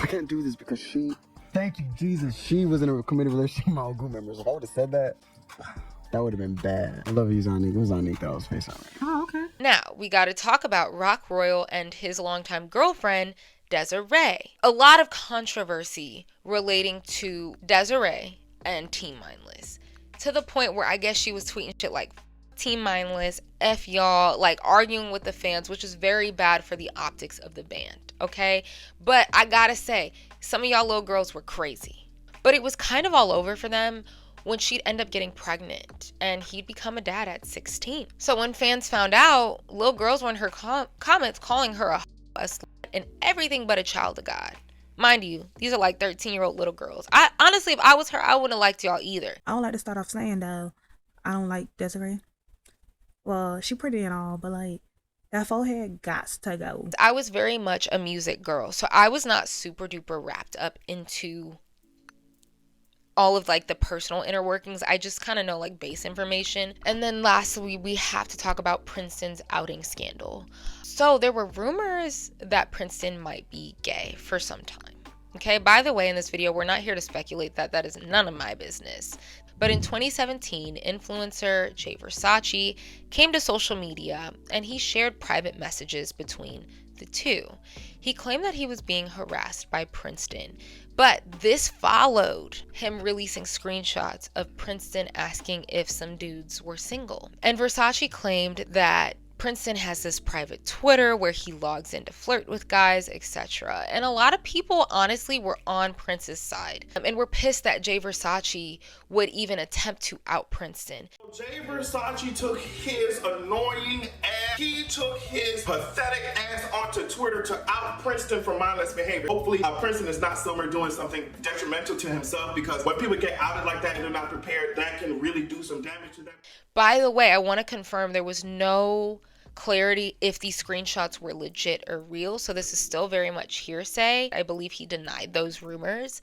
I can't do this because thank you, Jesus. She was in a committed relationship with my old group members. If I would have said that, that would have been bad. I love you, Zanique. It was Zanique that was FaceTime. Oh, okay. Now, we got to talk about Rock Royal and his longtime girlfriend, Desiree. A lot of controversy relating to Desiree and Team Mindless, to the point where I guess she was tweeting shit like, Team Mindless, F y'all, like arguing with the fans, which is very bad for the optics of the band, okay? But I gotta say, some of y'all little girls were crazy. But it was kind of all over for them when she'd end up getting pregnant and he'd become a dad at 16. So when fans found out, little girls were in her comments calling her a slut and everything but a child of God. Mind you, these are like 13-year-old little girls. I honestly, if I was her, I wouldn't have liked y'all either. I would like to start off saying though, I don't like Desiree. Well, she pretty and all, but like, That forehead gots to go. I was very much a music girl, so I was not super duper wrapped up into all of like the personal inner workings. I just kind of know like base information. And then lastly, we have to talk about Princeton's outing scandal. So there were rumors that Princeton might be gay for some time. Okay, by the way, in this video, we're not here to speculate that. That is none of my business. But in 2017, influencer Jay Versace came to social media and he shared private messages between the two. He claimed that he was being harassed by Princeton, but this followed him releasing screenshots of Princeton asking if some dudes were single. And Versace claimed that Princeton has this private Twitter where he logs in to flirt with guys, etc. And a lot of people honestly were on Prince's side and were pissed that Jay Versace would even attempt to out Princeton. Jay Versace took his annoying ass, he took his pathetic ass onto Twitter to out Princeton for mindless behavior. Hopefully Princeton is not somewhere doing something detrimental to himself, because when people get outed like that and they're not prepared, that can really do some damage to them. By the way, I want to confirm there was no clarity if these screenshots were legit or real, so this is still very much hearsay. I believe he denied those rumors,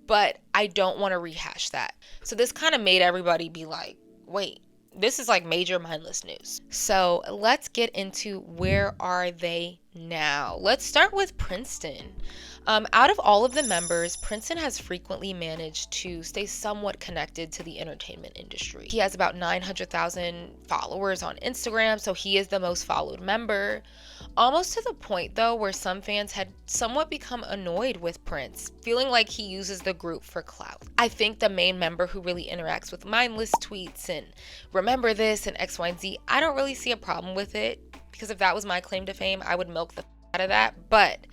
but I don't want to rehash that. So this kind of made everybody be like, wait, this is like major mindless news. So let's get into where are they now. Let's start with Princeton. Out of all of the members, Princeton has frequently managed to stay somewhat connected to the entertainment industry. He has about 900,000 followers on Instagram, so he is the most followed member. Almost to the point, though, where some fans had somewhat become annoyed with Prince, feeling like he uses the group for clout. I think the main member who really interacts with mindless tweets and remember this and X, Y, and Z, I don't really see a problem with it, because if that was my claim to fame, I would milk the out of that. But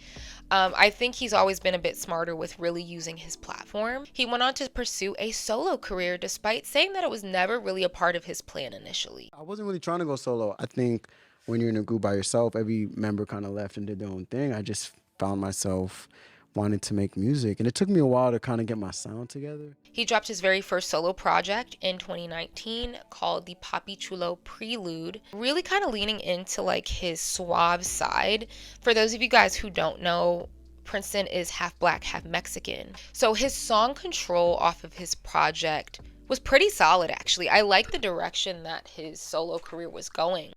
I think he's always been a bit smarter with really using his platform. He went on to pursue a solo career despite saying that it was never really a part of his plan initially. I wasn't really trying to go solo. I think when you're in a group by yourself, every member kind of left and did their own thing. I just found myself wanting to make music, and it took me a while to kind of get my sound together. He dropped his very first solo project in 2019 called the Papi Chulo Prelude, really kind of leaning into like his suave side. For those of you guys who don't know, Princeton is half black, half Mexican. So his song Control off of his project was pretty solid, actually. I like the direction that his solo career was going.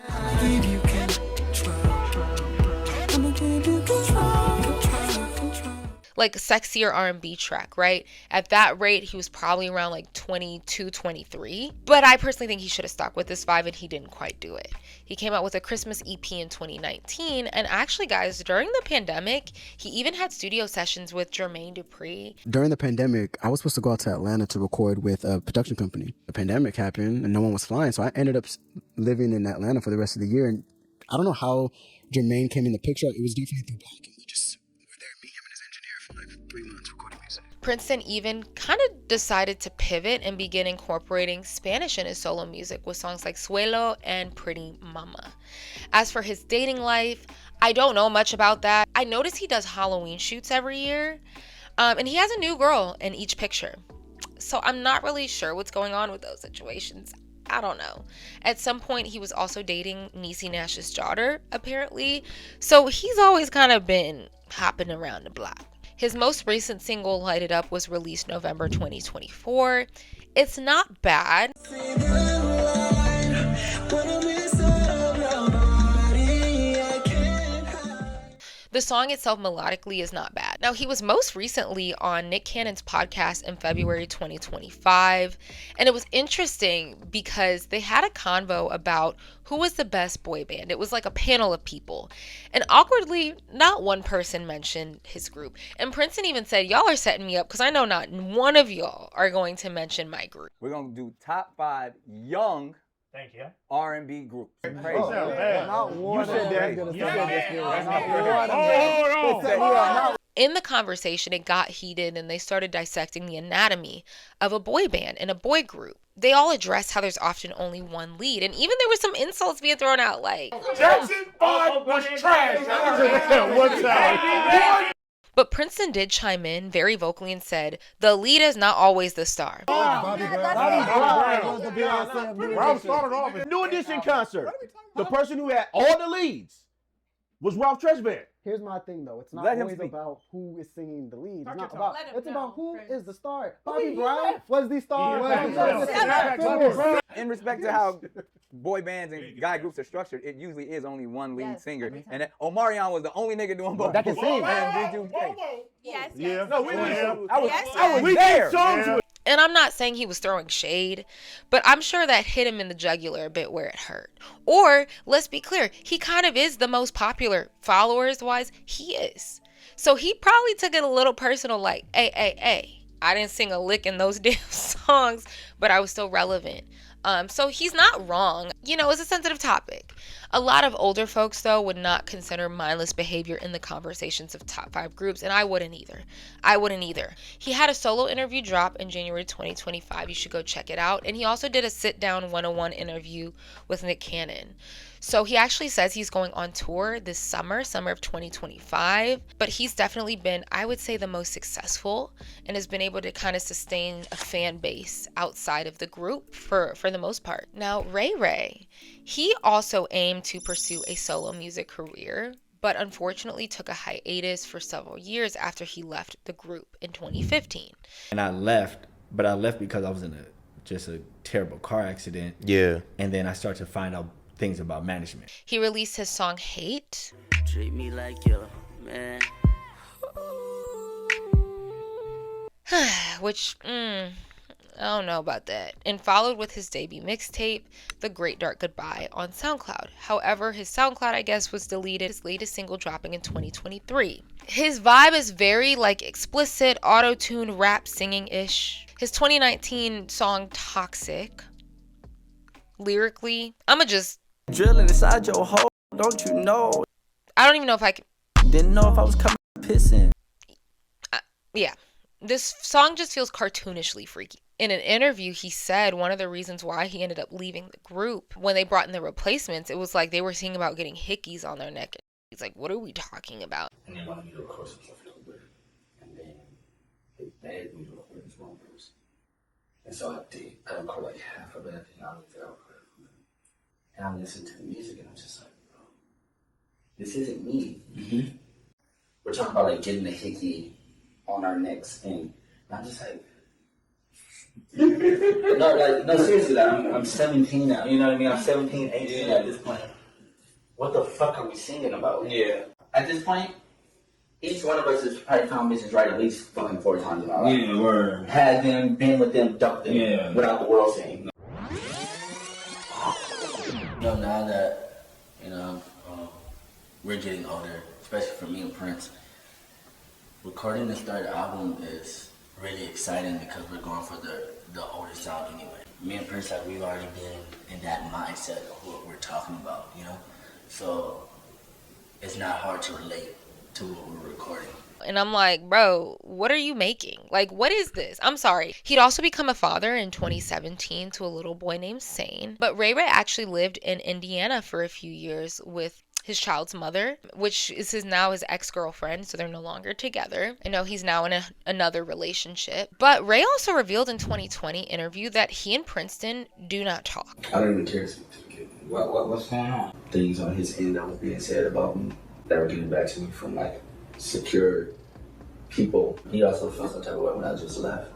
Like sexier R&B track, right? At that rate, he was probably around like 22, 23. But I personally think he should have stuck with this vibe, and he didn't quite do it. He came out with a Christmas EP in 2019. And actually, guys, during the pandemic, he even had studio sessions with Jermaine Dupri. During the pandemic, I was supposed to go out to Atlanta to record with a production company. The pandemic happened and no one was flying. So I ended up living in Atlanta for the rest of the year. And I don't know how Jermaine came in the picture. It was definitely through Black, and we just were there, me, him, and his engineer for like 3 months recording music. Princeton even kind of decided to pivot and begin incorporating Spanish in his solo music with songs like Suelo and Pretty Mama. As for his dating life, I don't know much about that. I notice he does Halloween shoots every year, and he has a new girl in each picture. So I'm not really sure what's going on with those situations. I don't know. At some point, he was also dating Niecy Nash's daughter, apparently. So he's always kind of been hopping around the block. His most recent single, Light It Up, was released November 2024. It's not bad. The song itself melodically is not bad. Now, he was most recently on Nick Cannon's podcast in February 2025, and it was interesting because they had a convo about who was the best boy band. It was like a panel of people, and awkwardly, not one person mentioned his group. And Princeton even said, y'all are setting me up because I know not one of y'all are going to mention my group. We're going to do top 5 young Thank you. R&B group. Crazy. In the conversation, it got heated and they started dissecting the anatomy of a boy band and a boy group. They all addressed how there's often only one lead, and even there were some insults being thrown out like, Jackson 5 was trash. But Princeton did chime in very vocally and said, the lead is not always the star. Bobby Brown was the Beyonce of New Edition. New Edition concert. The person who had all the leads was Ralph Tresvant. Here's my thing though. It's not Let him always speak. about who is singing the lead. It's Talk not your about. talk. It's about who is the star. Who Bobby he Brown is? was the star. In respect to how boy bands and guy groups are structured, it usually is only one lead singer. And that, Omarion was the only nigga doing both. That can sing. Yes. Yeah. No, we I was we there. did songs with. And I'm not saying he was throwing shade, but I'm sure that hit him in the jugular a bit where it hurt. Or, let's be clear, he kind of is the most popular. Followers-wise, he is. So he probably took it a little personal, like, hey, I didn't sing a lick in those damn songs, but I was still relevant. So he's not wrong. You know, it's a sensitive topic. A lot of older folks, though, would not consider mindless behavior in the conversations of top 5 groups, and I wouldn't either. He had a solo interview drop in January 2025. You should go check it out. And he also did a sit-down 101 interview with Nick Cannon. So he actually says he's going on tour this summer of 2025, but he's definitely been, I would say, the most successful and has been able to kind of sustain a fan base outside of the group for the most part. Now, Ray Ray, he also aimed to pursue a solo music career, but unfortunately took a hiatus for several years after he left the group in 2015. And I left, but I left because I was in just a terrible car accident. Yeah. And then I started to find out things about management. He released his song Hate. Treat me like your man. Which, I don't know about that. And followed with his debut mixtape, The Great Dark Goodbye, on SoundCloud. However, his SoundCloud, I guess, was deleted. His latest single dropping in 2023. His vibe is very, explicit, auto-tune, rap, singing-ish. His 2019 song, Toxic, lyrically, I'ma just... Drilling inside your hole, don't you know? I don't even know if I can... Didn't know if I was coming pissing. Yeah. This song just feels cartoonishly freaky. In an interview, he said one of the reasons why he ended up leaving the group, when they brought in the replacements, it was like they were singing about getting hickeys on their neck. He's like, what are we talking about? And they wanted me to record some stuff in October. And then they begged me to record this one verse. And so I did. I recorded half of it, and I looked it out. And I'm listening to the music, and I'm just like, bro, this isn't me. Mm-hmm. We're talking about getting the hickey on our necks, and I'm just like, no, seriously, I'm 17 now. You know what I mean? I'm 17, 18 at this point. What the fuck are we singing about? Yeah. At this point, each one of us has probably found bitches right at least fucking 4 times in our life. Yeah, word. Had them, been with them, dumped them, without the world saying. Now that, we're getting older, especially for me and Prince, recording this third album is really exciting because we're going for the older sound anyway. Me and Prince, we've already been in that mindset of what we're talking about, So it's not hard to relate to what we're recording. And I'm like, bro, what are you making? What is this? I'm sorry. He'd also become a father in 2017 to a little boy named Sane. But Ray Ray actually lived in Indiana for a few years with his child's mother, which is now his ex-girlfriend, so they're no longer together. I know he's now in another relationship. But Ray also revealed in 2020 interview that he and Princeton do not talk. I don't even care to get what's going on. Things on his end that was being said about me that were getting back to me from secure people. He also felt some type of way when I just left.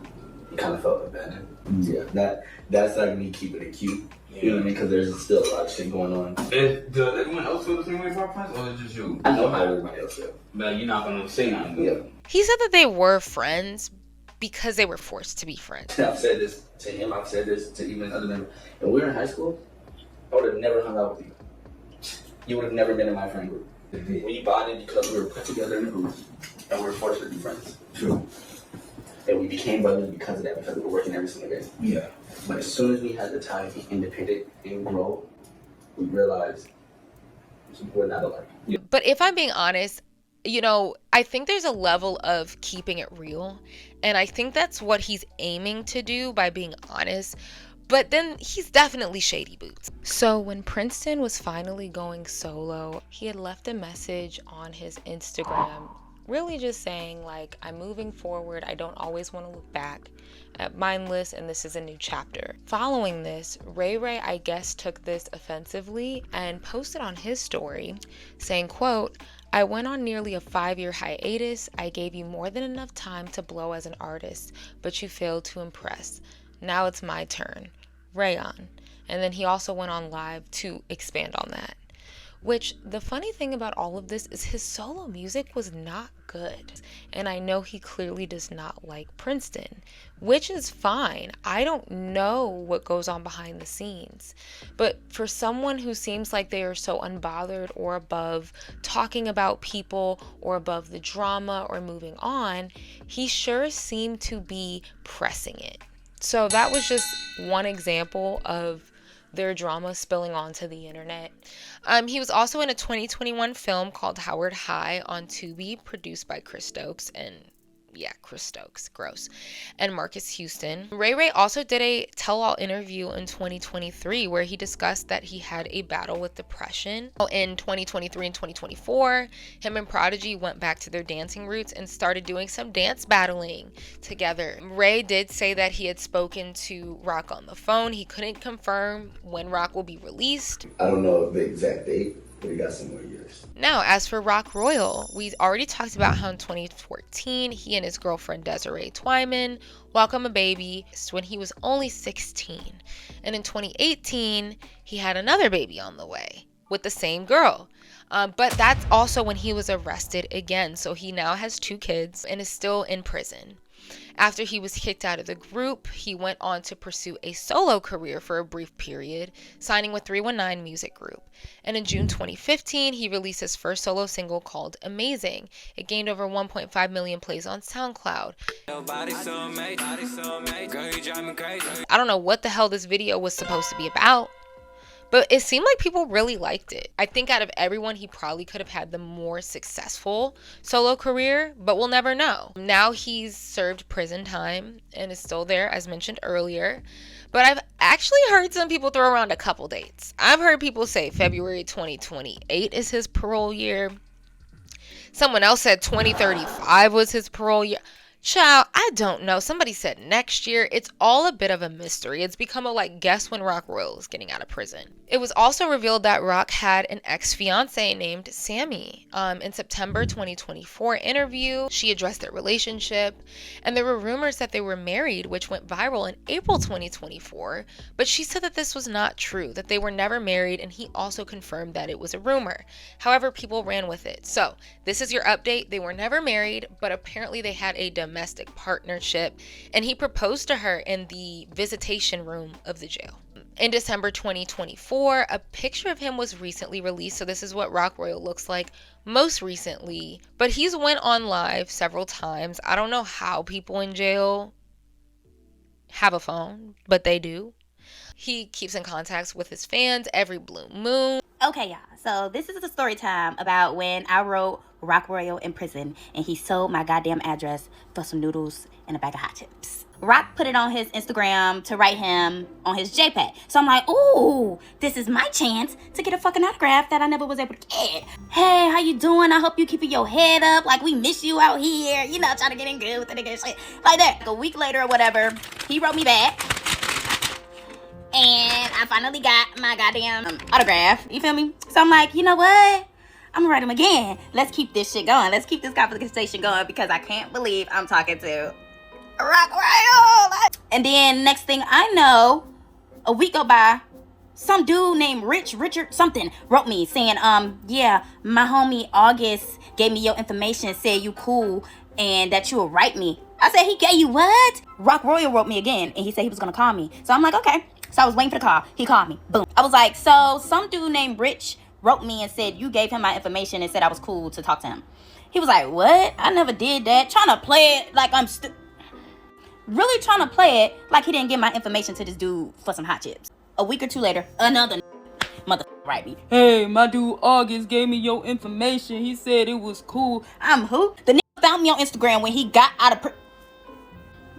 He kind of felt abandoned. Yeah, that's me keeping it cute. You know what I mean? Because there's still a lot of shit going on. Does anyone else feel the same way about Prince, or is it just you? I know how everybody else feels. But you're not going to say nothing. Yeah. He said that they were friends because they were forced to be friends. I've said this to him. I've said this to even other members. When we were in high school, I would have never hung out with you. You would have never been in my friend group. We bonded because we were put together in a group and we were forced to be friends. True. And we became brothers because of that, because we were working every single day. Yeah. But as soon as we had the time to be independent and grow, we realized we're not alike. Yeah. But if I'm being honest, I think there's a level of keeping it real. And I think that's what he's aiming to do by being honest. But then he's definitely shady boots. So when Princeton was finally going solo, he had left a message on his Instagram really just saying, like, I'm moving forward. I don't always want to look back at Mindless, and this is a new chapter. Following this, Ray Ray, I guess, took this offensively and posted on his story saying, quote, I went on nearly a 5-year hiatus. I gave you more than enough time to blow as an artist, but you failed to impress. Now it's my turn. Rayon. And then he also went on live to expand on that. Which, the funny thing about all of this is his solo music was not good. And I know he clearly does not like Princeton, which is fine. I don't know what goes on behind the scenes. But for someone who seems like they are so unbothered or above talking about people or above the drama or moving on, he sure seemed to be pressing it. So that was just one example of their drama spilling onto the internet. He was also in a 2021 film called Howard High on Tubi, produced by Chris Stokes, and yeah, Chris Stokes, gross, and Marcus Houston. Ray Ray also did a tell-all interview in 2023 where he discussed that he had a battle with depression. In 2023 and 2024, him and Prodigy went back to their dancing roots and started doing some dance battling together. Ray did say that he had spoken to Rock on the phone. He couldn't confirm when Rock will be released. I don't know the exact date, but we got some more years. Now, as for Rock Royal, we already talked about how in 2014, he and his girlfriend Desiree Twyman welcomed a baby when he was only 16. And in 2018, he had another baby on the way with the same girl. But that's also when he was arrested again. So he now has 2 kids and is still in prison. After he was kicked out of the group, he went on to pursue a solo career for a brief period, signing with 319 Music Group. And in June 2015, he released his first solo single called Amazing. It gained over 1.5 million plays on SoundCloud. I don't know what the hell this video was supposed to be about, but it seemed like people really liked it. I think out of everyone, he probably could have had the more successful solo career, but we'll never know. Now he's served prison time and is still there, as mentioned earlier. But I've actually heard some people throw around a couple dates. I've heard people say February 2028 is his parole year. Someone else said 2035 was his parole year. Child, I don't know. Somebody said next year. It's all a bit of a mystery. It's become a guess when Rock Royal is getting out of prison. It was also revealed that Rock had an ex-fiance named Sammy. In September 2024 interview, she addressed their relationship, and there were rumors that they were married, which went viral in April 2024, but she said that this was not true, that they were never married, and he also confirmed that it was a rumor. However, people ran with it. So, this is your update. They were never married, but apparently they had a domestic partnership, and he proposed to her in the visitation room of the jail. In December 2024, a picture of him was recently released, so this is what Rock Royal looks like most recently, but he's went on live several times. I don't know how people in jail have a phone, but they do. He keeps in contact with his fans every blue moon. Okay, y'all. So this is a story time about when I wrote Rock Royal in prison and he sold my goddamn address for some noodles and a bag of hot chips. Rock put it on his Instagram to write him on his JPEG. So I'm like, ooh, this is my chance to get a fucking autograph that I never was able to get. Hey, how you doing? I hope you keeping your head up. Like, we miss you out here. You know, trying to get in good with the nigga and shit. Like that. A week later or whatever, he wrote me back. And I finally got my goddamn autograph. You feel me? So I'm like, you know what? I'm gonna write him again. Let's keep this shit going. Let's keep this conversation going because I can't believe I'm talking to Rock Royal. And then next thing I know, a week go by, some dude named Richard something wrote me saying, yeah, my homie August gave me your information, said you cool and that you will write me. I said, he gave you what? Rock Royal wrote me again and he said he was gonna call me. So I'm like, okay. So I was waiting for the call. He called me. Boom. I was like, so some dude named Rich wrote me and said you gave him my information and said I was cool to talk to him. He was like, what? I never did that. Trying to play it like I'm really trying to play it like he didn't give my information to this dude for some hot chips. A week or two later, another mother write me. Hey, my dude August gave me your information. He said it was cool. I'm who? The nigga found me on Instagram when he got out of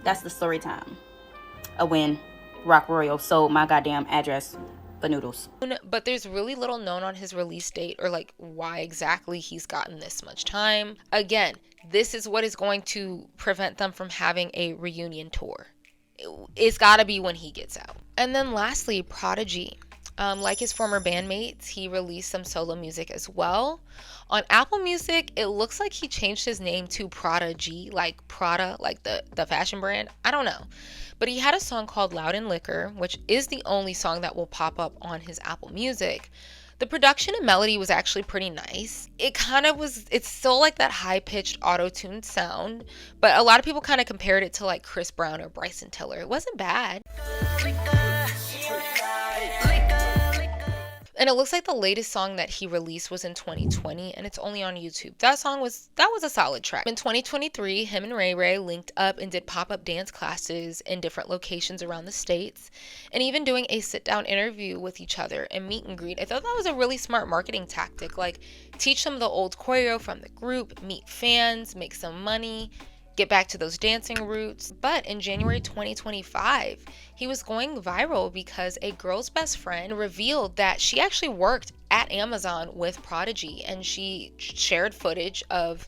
That's the story time of when Rock Royal sold my goddamn address for noodles. But there's really little known on his release date or why exactly he's gotten this much time. Again, this is what is going to prevent them from having a reunion tour. It's gotta be when he gets out. And then lastly, Prodigy. Like his former bandmates, he released some solo music as well. On Apple Music, it looks like he changed his name to Prodigy, like Prada, like the fashion brand. I don't know. But he had a song called Loud and Liquor, which is the only song that will pop up on his Apple Music. The production and melody was actually pretty nice. It's still like that high-pitched auto-tuned sound, but a lot of people kind of compared it to like Chris Brown or Bryson Tiller. It wasn't bad. And it looks like the latest song that he released was in 2020, and it's only on YouTube. That was a solid track. In 2023, him and Ray Ray linked up and did pop-up dance classes in different locations around the states, and even doing a sit-down interview with each other and meet and greet. I thought that was a really smart marketing tactic. Like, teach them the old choreo from the group, meet fans, make some money, get back to those dancing roots. But in January 2025, he was going viral because a girl's best friend revealed that she actually worked at Amazon with Prodigy, and she shared footage of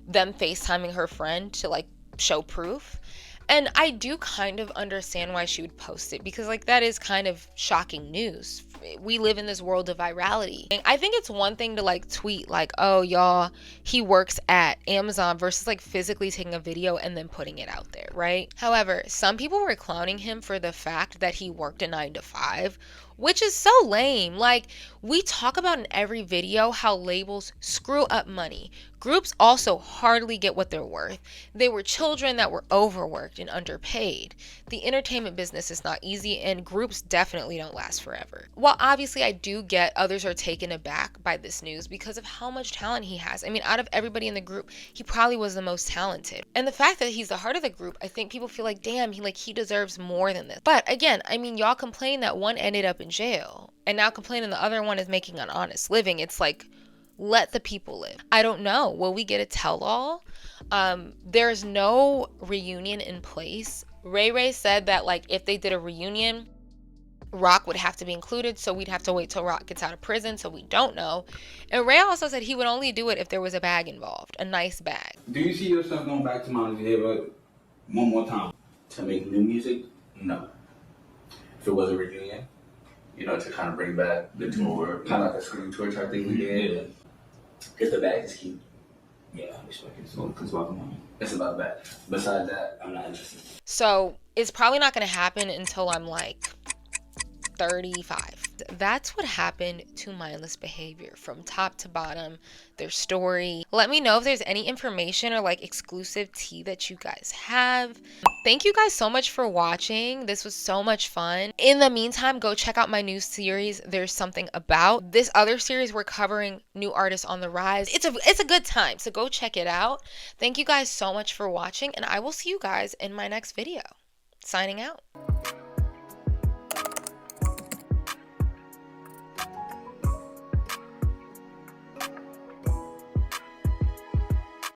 them FaceTiming her friend to like show proof. And I do kind of understand why she would post it, because like that is kind of shocking news. We live in this world of virality. And I think it's one thing to like tweet like, oh y'all, he works at Amazon, versus like physically taking a video and then putting it out there, right? However, some people were clowning him for the fact that he worked a 9 to 5, which is so lame. Like, we talk about in every video how labels screw up money. Groups also hardly get what they're worth. They were children that were overworked and underpaid. The entertainment business is not easy, and groups definitely don't last forever. While obviously I do get others are taken aback by this news because of how much talent he has. I mean, out of everybody in the group, he probably was the most talented. And the fact that he's the heart of the group, I think people feel like, damn, he deserves more than this. But again, I mean, y'all complain that one ended up in jail, and now complaining the other one is making an honest living. It's like, let the people live. I don't know. Will we get a tell-all? There's no reunion in place. Ray Ray said that like if they did a reunion, Rock would have to be included, so we'd have to wait till Rock gets out of prison, so we don't know. And Ray also said he would only do it if there was a bag involved, a nice bag. Do you see yourself going back to Mindless Behavior one more time? To make new music? No. If it was a reunion, to kind of bring back the tour, kind of like a screen tour type thing we did. Yeah. If the bag is cute, yeah, I respect it. So it's about the money. It's about the bag. Besides that, I'm not interested. So it's probably not going to happen until I'm like 35. That's what happened to Mindless Behavior from top to bottom, their story. Let me know if there's any information or like exclusive tea that you guys have. Thank you guys so much for watching. This was so much fun. In the meantime, go check out my new series, There's Something About. This other series, we're covering new artists on the rise. It's a good time, so go check it out. Thank you guys so much for watching, and I will see you guys in my next video. Signing out.